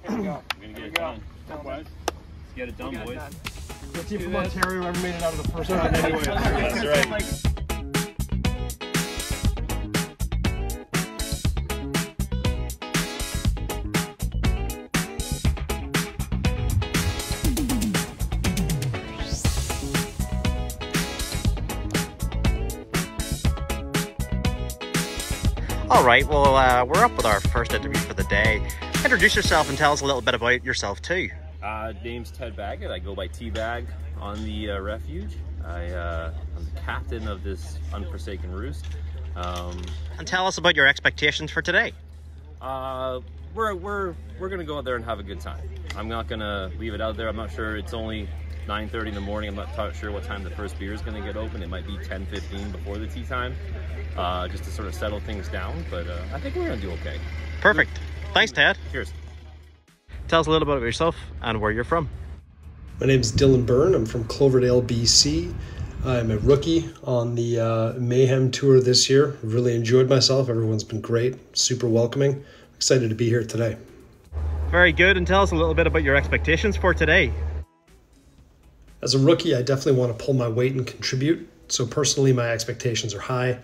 Here we go. We're gonna get it done. Let's get it done, boys. The team from Ontario ever made it out of the first round anyway. That's right. All right, well, we're up with our first interview for the day. Introduce yourself and tell us a little bit about yourself too. Name's Ted Baggett. I go by T-Bag on the Refuge. I'm the captain of this unforsaken roost. And tell us about your expectations for today. We're gonna go out there and have a good time. I'm not gonna leave it out there. I'm not sure. It's only 9:30 in the morning. I'm not sure what time the first beer is gonna get open. It might be 10:15 before the tea time, just to sort of settle things down. But I think we're gonna do okay. Perfect. Thanks, Ted. Cheers. Tell us a little bit about yourself and where you're from. My name is Dylan Byrne. I'm from Cloverdale, BC. I'm a rookie on the Mayhem tour this year. Really enjoyed myself. Everyone's been great, super welcoming. Excited to be here today. Very good. And tell us a little bit about your expectations for today. As a rookie, I definitely want to pull my weight and contribute. So personally, my expectations are high.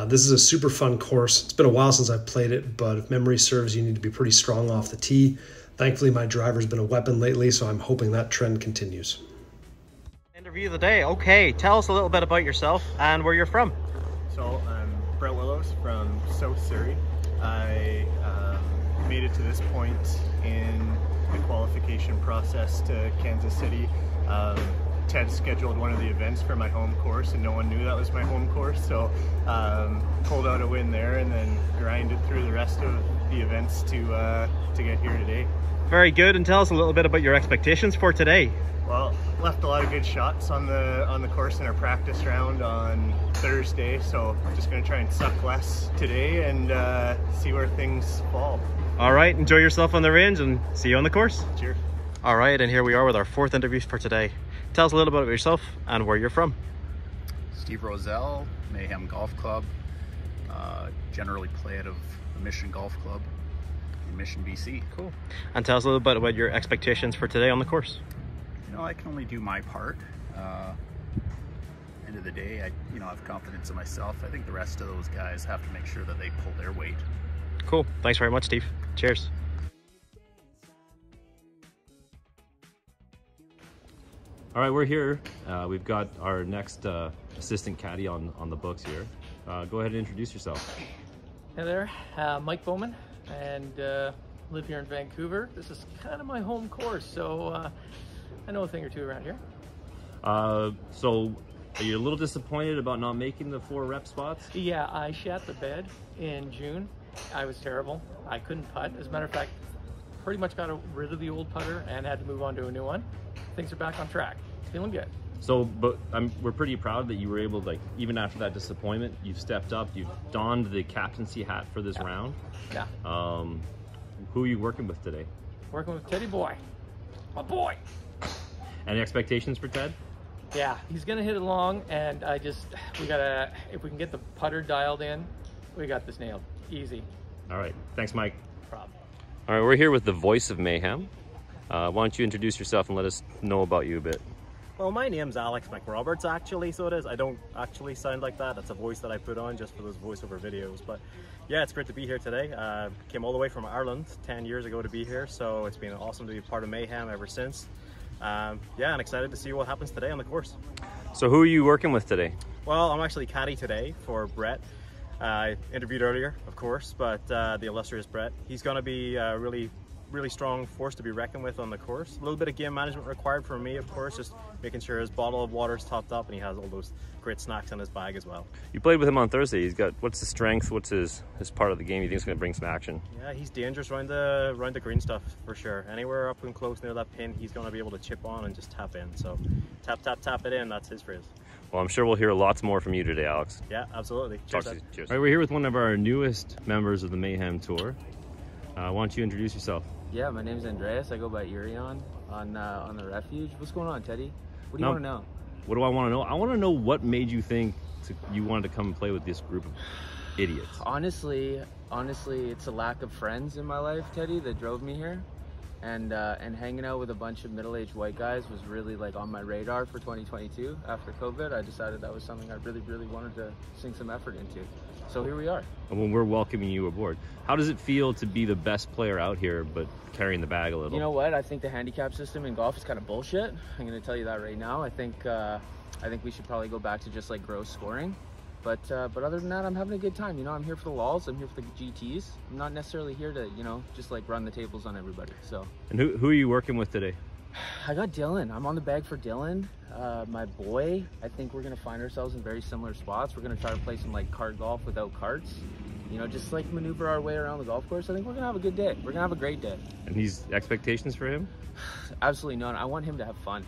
This is a super fun course. It's been a while since I've played it, but if memory serves, you need to be pretty strong off the tee. Thankfully, my driver's been a weapon lately, so I'm hoping that trend continues. Interview of the day. Okay, tell us a little bit about yourself and where you're from. So I'm Brett Willows from South Surrey. I made it to this point in the qualification process to Kansas City. Ted scheduled one of the events for my home course and no one knew that was my home course, so pulled out a win there and then grinded through the rest of the events to get here today. Very good. And tell us a little bit about your expectations for today. Well, left a lot of good shots on the course in our practice round on Thursday, so I'm just going to try and suck less today and see where things fall. All right, enjoy yourself on the range and see you on the course. Cheers. All right, and here we are with our fourth interview for today. Tell us a little bit about yourself and where you're from. Steve Roselle, Mayhem Golf Club. Generally play out of the Mission Golf Club in Mission, BC. Cool. And tell us a little bit about your expectations for today on the course. You know, I can only do my part. End of the day, I have confidence in myself. I think the rest of those guys have to make sure that they pull their weight. Cool. Thanks very much, Steve. Cheers. All right, we're here. We've got our next assistant caddy on the books here. Go ahead and introduce yourself. Hey there, Mike Bowman, and live here in Vancouver. This is kind of my home course, so I know a thing or two around here. So are you a little disappointed about not making the 4 rep spots? Yeah, I shat the bed in June. I was terrible. I couldn't putt. As a matter of fact, pretty much got rid of the old putter and had to move on to a new one. Things are back on track. Feeling good. So, but we're pretty proud that you were able to, like, even after that disappointment, you've stepped up, you've donned the captaincy hat for this round. Yeah. Who are you working with today? Working with Teddy Boy. My boy. Any expectations for Ted? Yeah, he's gonna hit it long, and we gotta, if we can get the putter dialed in, we got this nailed. Easy. All right, thanks, Mike. No problem. All right, we're here with the voice of Mayhem. Why don't you introduce yourself and let us know about you a bit? Well, my name's Alex McRoberts, actually, so it is. I don't actually sound like that. That's a voice that I put on just for those voiceover videos. But yeah, it's great to be here today. Came all the way from Ireland 10 years ago to be here, so it's been awesome to be part of Mayhem ever since. Yeah, I'm excited to see what happens today on the course. So who are you working with today? Well, I'm actually caddy today for Brett. I interviewed earlier, of course, but the illustrious Brett. He's going to be really strong force to be reckoned with on the course. A little bit of game management required from me, of course, just making sure his bottle of water is topped up and he has all those great snacks in his bag as well. You played with him on Thursday. He's got, what's his strength? What's his part of the game you think is going to bring some action? Yeah, he's dangerous around the green stuff for sure. Anywhere up and close near that pin, he's going to be able to chip on and just tap in. So tap, tap, tap it in. That's his phrase. Well, I'm sure we'll hear lots more from you today, Alex. Yeah, absolutely. Cheers. Cheers. All right, we're here with one of our newest members of the Mayhem Tour. Why don't you introduce yourself? Yeah, my name's Andreas. I go by Urion on the Refuge. What's going on, Teddy? What do you want to know? What do I want to know? I want to know what made you think you wanted to come and play with this group of idiots. Honestly, it's a lack of friends in my life, Teddy, that drove me here. and hanging out with a bunch of middle-aged white guys was really like on my radar for 2022. After COVID, I decided that was something I really wanted to sink some effort into. So here we are. And when we're welcoming you aboard, how does it feel to be the best player out here, but carrying the bag a little? You know what? I think the handicap system in golf is kind of bullshit. I'm going to tell you that right now. I think we should probably go back to just like gross scoring. But other than that, I'm having a good time. You know, I'm here for the lols. I'm here for the GTs. I'm not necessarily here to, you know, just like run the tables on everybody. So. And who are you working with today? I got Dylan. I'm on the bag for Dylan. My boy, I think we're going to find ourselves in very similar spots. We're going to try to play some like cart golf without carts. You know, just like maneuver our way around the golf course. I think we're going to have a good day. We're going to have a great day. And he's expectations for him? Absolutely none. I want him to have fun.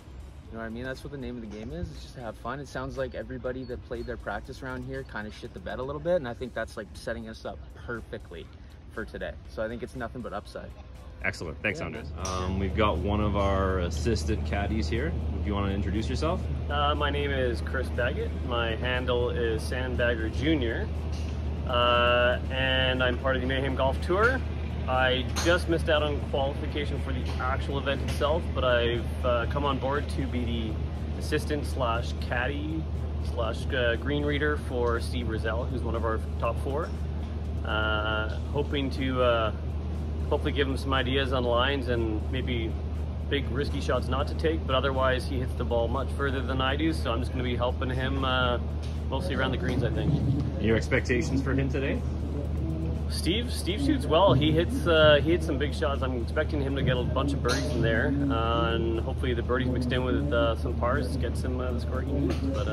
You know what I mean? That's what the name of the game is. It's just to have fun. It sounds like everybody that played their practice around here kind of shit the bed a little bit. And I think that's like setting us up perfectly for today. So I think it's nothing but upside. Excellent. Thanks, Andres. We've got one of our assistant caddies here. Do you want to introduce yourself? My name is Chris Baggett. My handle is Sandbagger Jr. And I'm part of the Mayhem Golf Tour. I just missed out on qualification for the actual event itself, but I've come on board to be the assistant slash caddy slash green reader for Steve Rizal, who's one of our top 4. Hoping to hopefully give him some ideas on lines and maybe big risky shots not to take, but otherwise he hits the ball much further than I do, so I'm just going to be helping him mostly around the greens, I think. Your expectations for him today? Steve shoots well. He hits some big shots. I'm expecting him to get a bunch of birdies in there, and hopefully the birdies mixed in with some pars gets him the score he needs. But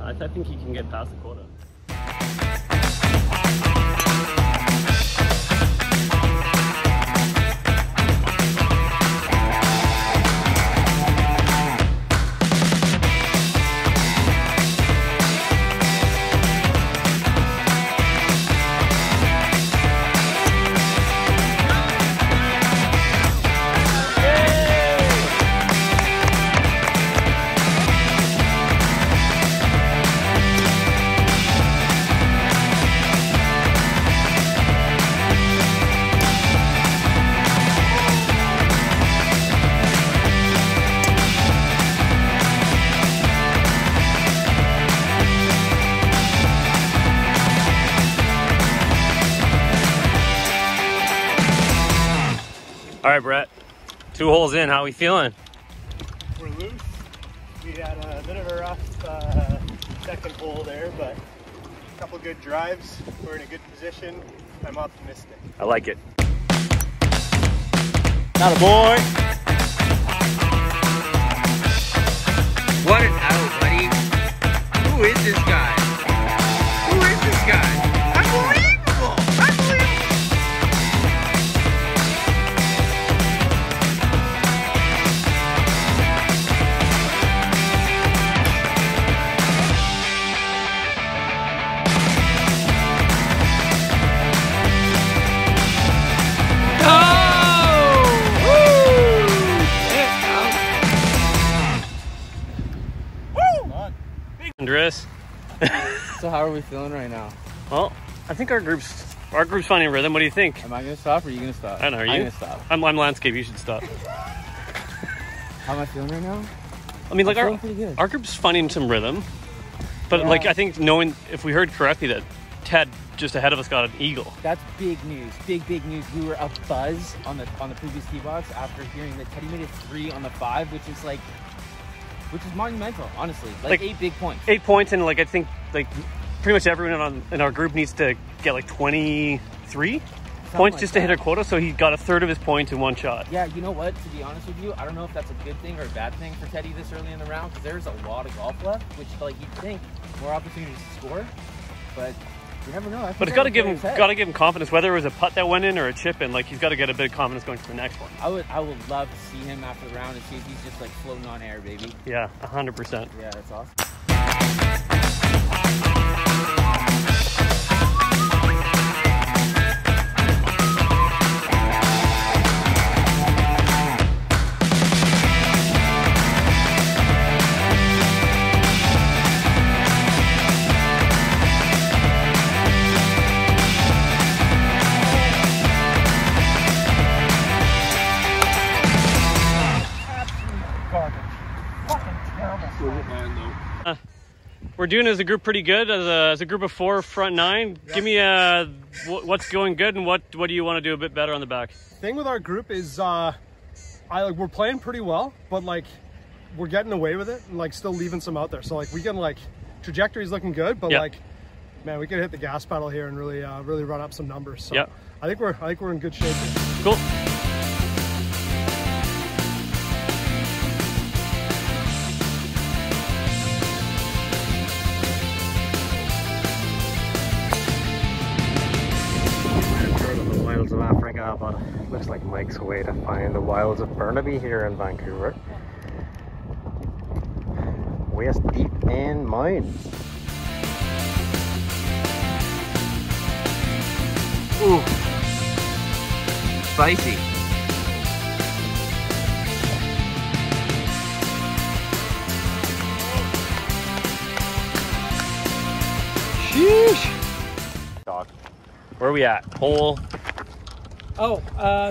I think he can get past the quota. All right, Brett, 2 holes in, how are we feeling? We're loose. We had a bit of a rough second hole there, but a couple good drives. We're in a good position. I'm optimistic. I like it. Not a boy. What an out, buddy. Who is this guy? Who is this guy? Unbelievable! Unbelievable! Andres. So how are we feeling right now? Well, I think our group's finding rhythm. What do you think? Am I going to stop or are you going to stop? I don't know. Are you? I'm going to stop. I'm landscape. You should stop. How am I feeling right now? I mean, like feeling pretty good. our group's finding some rhythm, but Yeah. like I think knowing if we heard correctly that Ted just ahead of us got an eagle. That's big news. Big news. We were a buzz on the previous tee box after hearing that Teddy made a 3 on the 5, which is monumental, honestly. Like 8 big points. 8 points, and like I think like pretty much everyone in our group needs to get like 23 points like just to hit that. our quota. So he got a third of his points in 1 shot. Yeah, you know what? To be honest with you, I don't know if that's a good thing or a bad thing for Teddy this early in the round, because there's a lot of golf left, which like you'd think more opportunities to score, but you never know. But it's got to give him confidence, whether it was a putt that went in or a chip in. Like he's got to get a bit of confidence going to the next one. I would love to see him after the round and see if he's just like floating on air, baby. Yeah, 100%. Yeah, that's awesome. we're doing as a group pretty good, as a group of 4 front 9. Give me what's going good and what do you want to do a bit better on the back? Thing with our group is we're playing pretty well, but like we're getting away with it and like still leaving some out there. So like we can like trajectory's looking good, but like man, we could hit the gas pedal here and really really run up some numbers. So I think we're in good shape here. Cool. Of Africa, but looks like Mike's way to find the wilds of Burnaby here in Vancouver. Waist deep in mine. Ooh, spicy. Sheesh. Dog. Where are we at? Hole? Oh,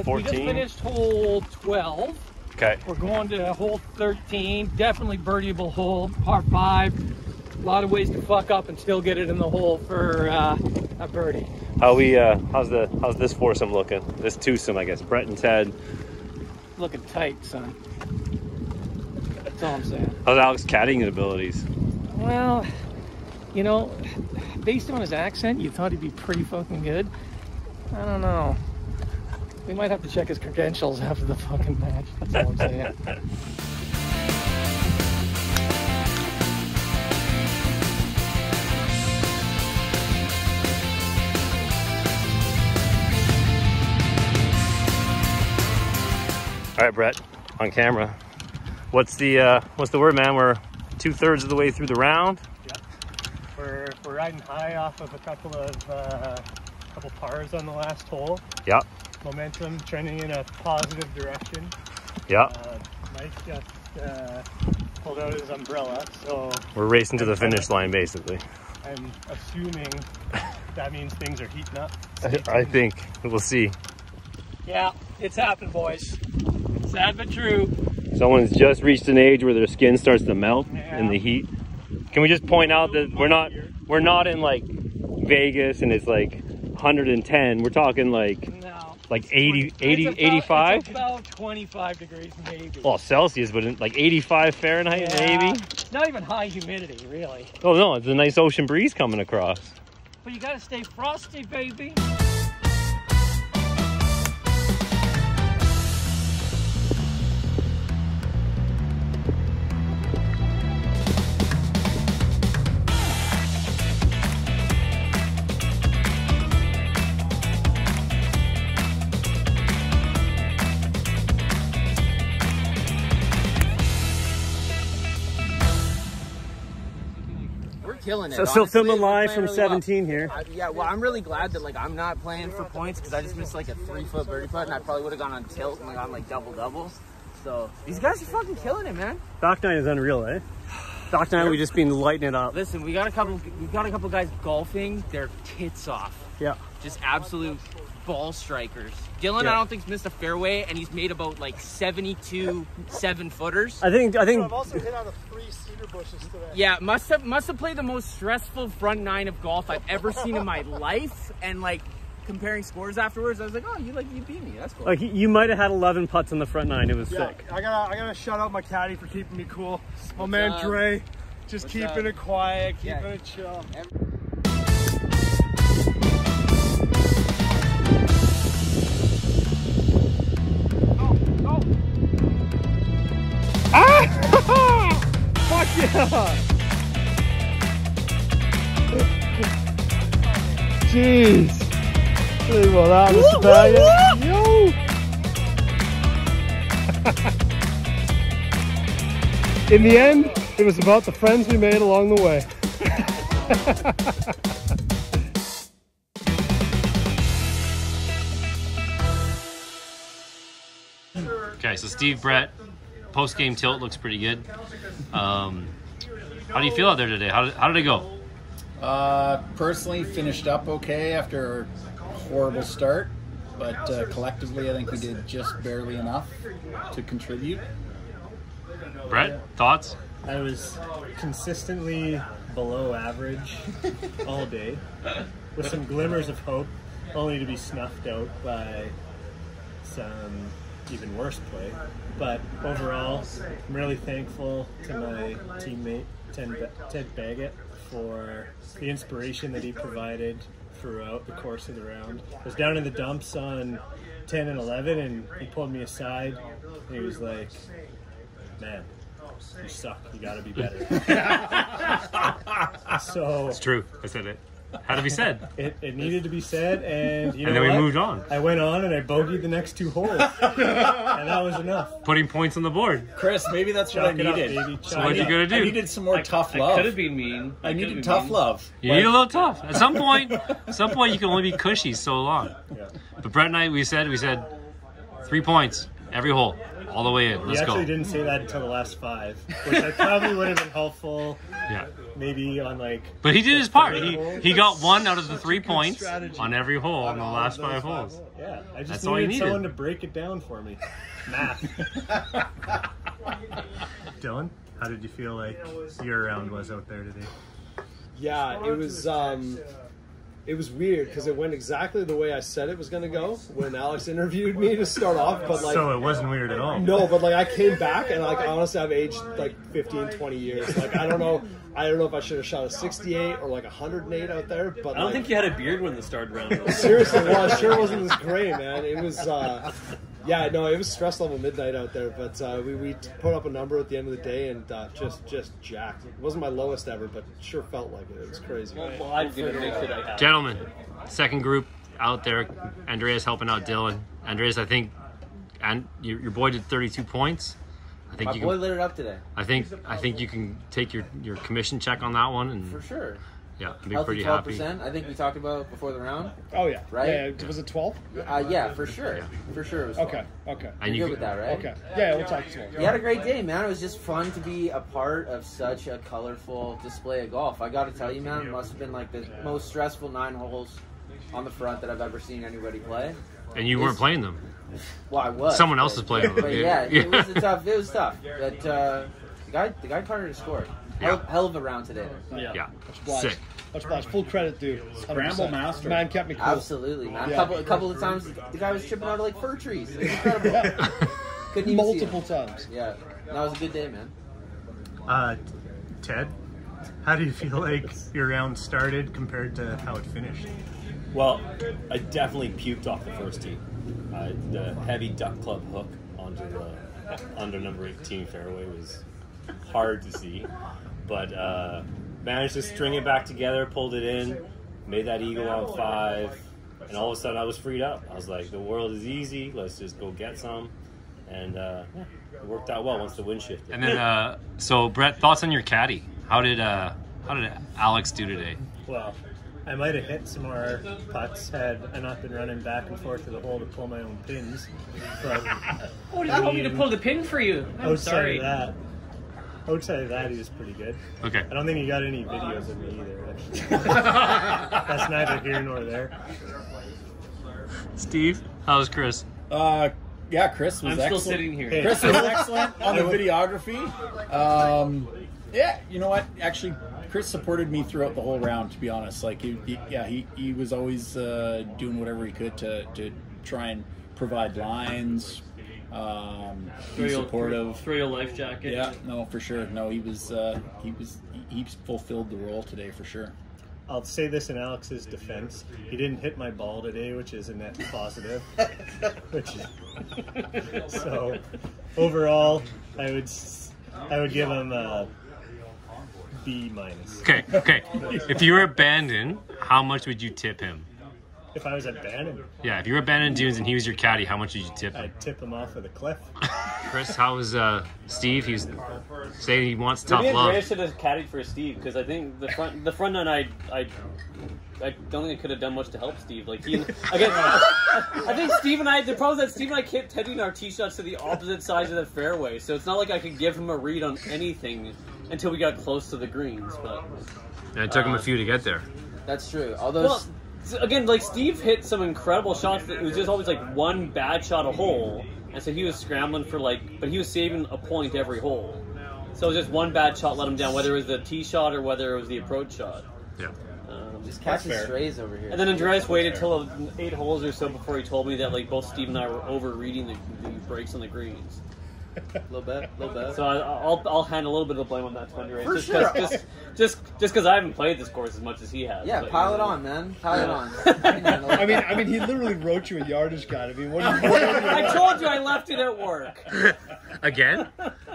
14? we just finished hole 12. Okay. We're going to hole 13. Definitely birdieable hole, par 5. A lot of ways to fuck up and still get it in the hole for a birdie. How's this foursome looking? This twosome, I guess. Brett and Ted. Looking tight, son. That's all I'm saying. How's Alex caddying abilities? Well, you know, based on his accent, you thought he'd be pretty fucking good. I don't know. We might have to check his credentials after the fucking match. That's all I'm saying. All right, Brett, on camera. What's the word, man? We're 2/3 of the way through the round. Yeah. We're riding high off of a couple pars on the last hole. Yeah. Momentum trending in a positive direction. Yeah. Mike just pulled out his umbrella, so we're racing to the finish line, basically. I'm assuming that means things are heating up. I think we'll see. Yeah, it's happened, boys. Sad but true. Someone's just reached an age where their skin starts to melt in the heat. Can we just point out that we're not in like Vegas and it's like 110. We're talking like 80, 85? It's about 25 degrees maybe. Well, Celsius, but in like 85 Fahrenheit maybe? It's not even high humidity, really. Oh no, it's a nice ocean breeze coming across. But you gotta stay frosty, baby. Killing it. So still filming live from really 17 here. Yeah, well, I'm really glad that like I'm not playing for points because I just missed like a 3-foot birdie putt and I probably would have gone on tilt and gone like double. So these guys are fucking killing it, man. Doc 9 is unreal, eh? Doc 9, we just been lighting it up. Listen, we got a couple guys golfing their tits off. Yeah. Just absolute ball strikers. Dylan, I don't think, missed a fairway, and he's made about like 72 7-footers. I think. I've also hit out of 3 cedar bushes today. Yeah, must have played the most stressful front 9 of golf I've ever seen in my life. And like comparing scores afterwards, I was like, oh, you beat me. That's cool. Like you might have had 11 putts on the front 9. It was sick. I gotta shout out my caddy for keeping me cool. My man Dre, just keeping it quiet, keeping it chill. Fuck yeah! Jeez! Well, that was bad. Yo! In the end, it was about the friends we made along the way. Okay, so Steve, Brett, post-game tilt looks pretty good. How do you feel out there today? How did it go? Personally, finished up okay after a horrible start, but collectively, I think we did just barely enough to contribute. Brett, thoughts? I was consistently below average all day, with some glimmers of hope, only to be snuffed out by some even worse play. But overall, I'm really thankful to my teammate, Ted Baggett, for the inspiration that he provided throughout the course of the round. I was down in the dumps on 10 and 11, and he pulled me aside, and he was like, man, you suck, you gotta be better. So it's true, I said it. Had to be said. It needed to be said, and you know and then what? we moved on. I went on and I bogeyed the next 2 holes, and that was enough. Putting points on the board. Chris, maybe that's what I needed. So what you gotta do? I needed some more tough love. I could have been mean. I needed tough love. You need a little tough. At some point, you can only be cushy so long. Yeah. But Brett and I, we said 3 points every hole, all the way in. Let's He go. actually didn't say that until the last 5, which I probably would have been helpful. Yeah. Maybe on like. But he did his part. He got 1 out of the 3 points on every hole on the last 5 holes. Yeah, I just That's all he needed needed. someone to break it down for me. Math. Dylan, how did you feel like your round was out there today? Yeah, it was weird because it went exactly the way I said it was going to go when Alex interviewed me to start off. But like, so it wasn't weird at all. No, but like I came back and like honestly I've aged like 15, 20 years. Like I don't know if I should have shot a 68 or like 108 out there. But I don't think you had a beard when the start round was. Seriously, well, it sure wasn't this gray, man. It was. Yeah, no, it was stress level midnight out there, but we put up a number at the end of the day and just jacked. It wasn't my lowest ever, but it sure felt like it. It was crazy. Well, I'd give it a big shit I have. Gentlemen, second group out there. Andreas helping out Dylan. Andreas, I think, and your boy did 32 points. I think My boy lit it up today. I think you can take your commission check on that one, and for sure. Yeah, I'd be Healthy pretty 12%, happy. I think we talked about before the round. Oh yeah, right? Yeah, was it 12? Yeah, for sure. Yeah. For sure it was 12. Okay. And You're good with that, right? Okay. Yeah, we'll talk 12. You had a great day, man. It was just fun to be a part of such a colorful display of golf. I got to tell you, man, it must have been like the most stressful 9 holes on the front that I've ever seen anybody play. And you weren't playing them. Well, I was. Someone else was playing them. But yeah, it was tough. It was tough. But the guy carded a score. Hell of a round today. Yeah. Sick. Much obliged. Full credit due. Scramble master. Man kept me cool. Absolutely, man. Yeah. A couple of times, the guy was tripping out of like fir trees. It was incredible. Couldn't even Multiple see him. times. Yeah, that was a good day, man. Ted, how do you feel like your round started compared to how it finished? Well, I definitely puked off the first tee. The heavy duck club hook onto the under number 18 fairway was hard to see, but managed to string it back together, pulled it in, made that eagle on 5, and all of a sudden I was freed up. I was like, the world is easy, let's just go get some, and it worked out well once the wind shifted. And then, so Brett, thoughts on your caddy? How did Alex do today? Well, I might have hit some more putts had I not been running back and forth to the hole to pull my own pins. But Oh, did you want me to pull the pin for you? I'm sorry. Outside of that, he was pretty good. Okay. I don't think he got any videos of me either. That's neither here nor there. Steve, how's Chris? Yeah, Chris was I'm excellent. still sitting here. Chris was excellent on the videography. Yeah, you know what? Actually, Chris supported me throughout the whole round, to be honest. Like, he was always doing whatever he could to try and provide lines, be supportive. Throw your life jacket. Yeah, no, for sure. No, he fulfilled the role today for sure. I'll say this in Alex's defense: he didn't hit my ball today, which is a net positive. So overall, I would give him a B minus. Okay. If you were at Bandon, how much would you tip him? If I was at Bannon, Yeah, if you were at Bandon Dunes and he was your caddy, how much would you tip him? I'd tip him off of the cliff. Chris, how was Steve? He's saying he wants tough Maybe love. Andreas should have caddied for Steve, because I think the front nine I don't think I could have done much to help Steve. Like I think Steve and I. The problem is that Steve and I kept heading our tee shots to the opposite sides of the fairway, so it's not like I could give him a read on anything until we got close to the greens. But And it took him a few to get there. That's true. Although, well, again, like Steve hit some incredible shots. That it was just always like one bad shot a hole, and so he was scrambling for but he was saving a point every hole. So just one bad shot let him down, whether it was the tee shot or whether it was the approach shot. Yeah. Just catching strays over here. And then Andreas waited till 8 holes or so before he told me that like both Steve and I were over reading the breaks on the greens. A little bit. So I'll hand a little bit of the blame on that to Andreas. For sure. Just because I haven't played this course as much as he has. Yeah, but, pile it on, man. Pile it on. I mean, he literally wrote you a yardage guide. I mean, what? I told you I left it at work. Again?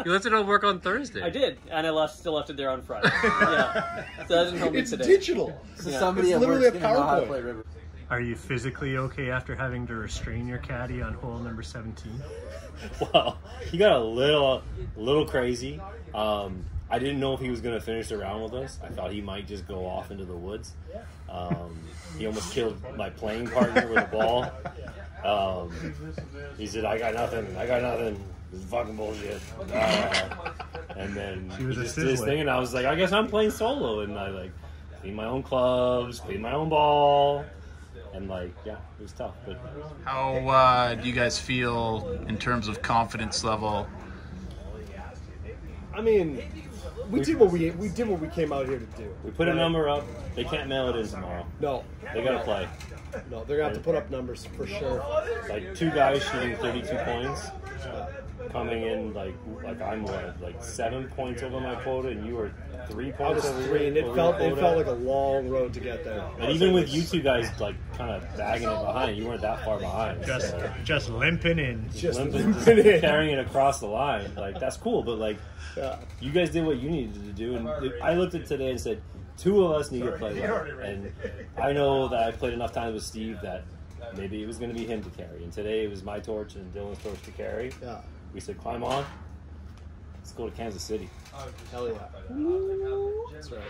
You left it at work on Thursday. I did, and I still left it there on Friday. Yeah, so that doesn't help me It's today. digital. So Yeah. somebody It's at literally work's a gonna know how to PowerPoint. play River. Are you physically okay after having to restrain your caddy on hole number 17? Well, he got a little crazy. I didn't know if he was going to finish the round with us. I thought he might just go off into the woods. He almost killed my playing partner with a ball. He said, I got nothing. This is fucking bullshit. And then he just did his thing, and I was like, I guess I'm playing solo. And I like clean my own clubs, clean my own ball. And like, yeah, it was tough. But How do you guys feel in terms of confidence level? I mean, we did what we came out here to do. we put a number up. They can't mail it in tomorrow. No, They got to play. no, they're gonna have to put up numbers for sure. Like 2 guys shooting 32 points, coming in like I'm like 7 points over my quota, and you were 3 I points was over 3, and it over felt your quota. like a long road to get there. And even with you two guys like kind of bagging it behind, you weren't that far behind. Just limping in. Just limping, limping in. carrying it across the line. Like that's cool, but like you guys did what you needed to do. And I looked at today and said, 2 of us need to play well. And I know that I've played enough times with Steve that maybe it was going to be him to carry. And today it was my torch and Dylan's torch to carry. Yeah. We said, climb on. Let's go to Kansas City. Hell yeah. That's right.